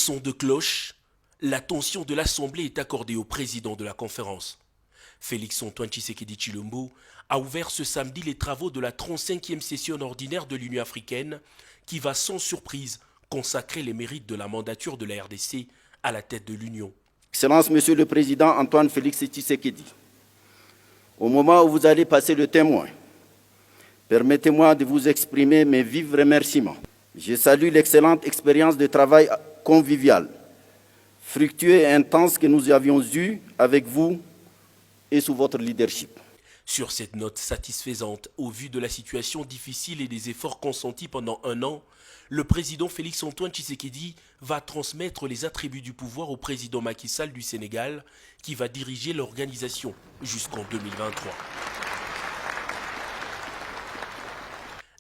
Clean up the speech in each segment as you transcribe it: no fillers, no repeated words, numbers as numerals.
son de cloche, l'attention de l'Assemblée est accordée au président de la conférence. Félix-Antoine Tshisekedi Tshilombo a ouvert ce samedi les travaux de la 35e session ordinaire de l'Union africaine qui va sans surprise consacrer les mérites de la mandature de la RDC à la tête de l'Union. Excellence, Monsieur le Président Antoine Félix Tshisekedi, au moment où vous allez passer le témoin, permettez-moi de vous exprimer mes vifs remerciements. Je salue l'excellente expérience de travail convivial, fructueux et intense que nous avions eue avec vous et sous votre leadership. Sur cette note satisfaisante, au vu de la situation difficile et des efforts consentis pendant un an, le président Félix-Antoine Tshisekedi va transmettre les attributs du pouvoir au président Macky Sall du Sénégal, qui va diriger l'organisation jusqu'en 2023.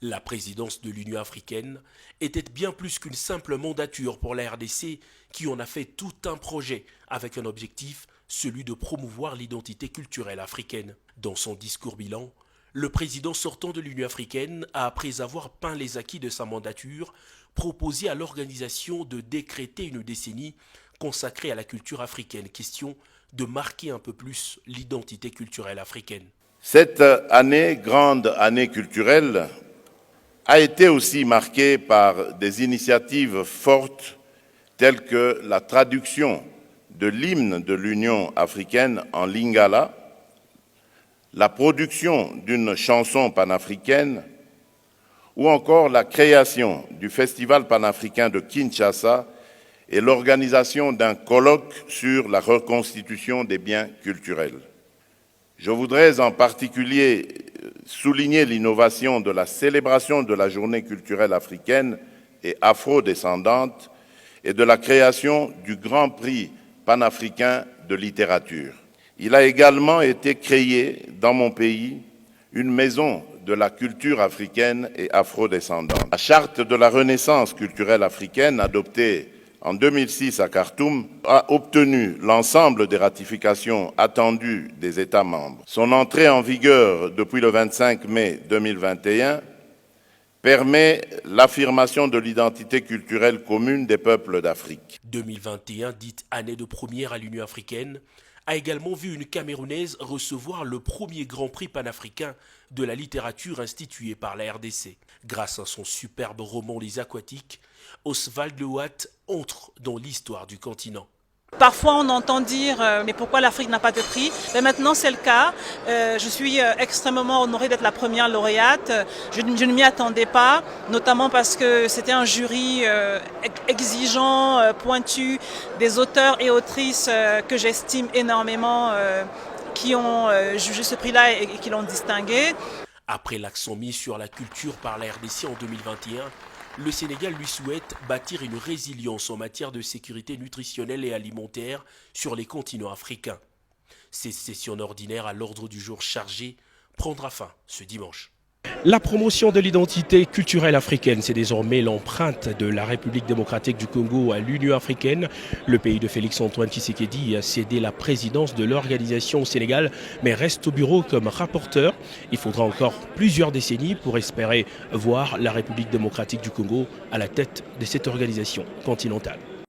La présidence de l'Union africaine était bien plus qu'une simple mandature pour la RDC qui en a fait tout un projet avec un objectif, celui de promouvoir l'identité culturelle africaine. Dans son discours bilan, le président sortant de l'Union africaine a, après avoir peint les acquis de sa mandature, proposé à l'organisation de décréter une décennie consacrée à la culture africaine, question de marquer un peu plus l'identité culturelle africaine. Cette année, grande année culturelle, a été aussi marquée par des initiatives fortes telles que la traduction de l'hymne de l'Union africaine en lingala, la production d'une chanson panafricaine ou encore la création du Festival panafricain de Kinshasa et l'organisation d'un colloque sur la reconstitution des biens culturels. Je voudrais en particulier souligner l'innovation de la célébration de la journée culturelle africaine et afro-descendante et de la création du Grand Prix panafricain de littérature. Il a également été créé dans mon pays une maison de la culture africaine et afro-descendante. La charte de la Renaissance culturelle africaine, adoptée en 2006 à Khartoum, a obtenu l'ensemble des ratifications attendues des États membres. Son entrée en vigueur depuis le 25 mai 2021 permet l'affirmation de l'identité culturelle commune des peuples d'Afrique. 2021, dite année de première à l'Union africaine, a également vu une Camerounaise recevoir le premier Grand Prix panafricain de la littérature institué par la RDC. Grâce à son superbe roman Les Aquatiques, Oswald Lewatt entre dans l'histoire du continent. Parfois on entend dire mais pourquoi l'Afrique n'a pas de prix? Mais maintenant c'est le cas. Je suis extrêmement honorée d'être la première lauréate. Je ne m'y attendais pas, notamment parce que c'était un jury exigeant, pointu, des auteurs et autrices que j'estime énormément qui ont jugé ce prix-là et qui l'ont distingué. Après l'accent mis sur la culture par la RDC en 2021, le Sénégal lui souhaite bâtir une résilience en matière de sécurité nutritionnelle et alimentaire sur les continents africains. Cette session ordinaire à l'ordre du jour chargé prendra fin ce dimanche. La promotion de l'identité culturelle africaine, c'est désormais l'empreinte de la République démocratique du Congo à l'Union africaine. Le pays de Félix-Antoine Tshisekedi a cédé la présidence de l'organisation au Sénégal, mais reste au bureau comme rapporteur. Il faudra encore plusieurs décennies pour espérer voir la République démocratique du Congo à la tête de cette organisation continentale.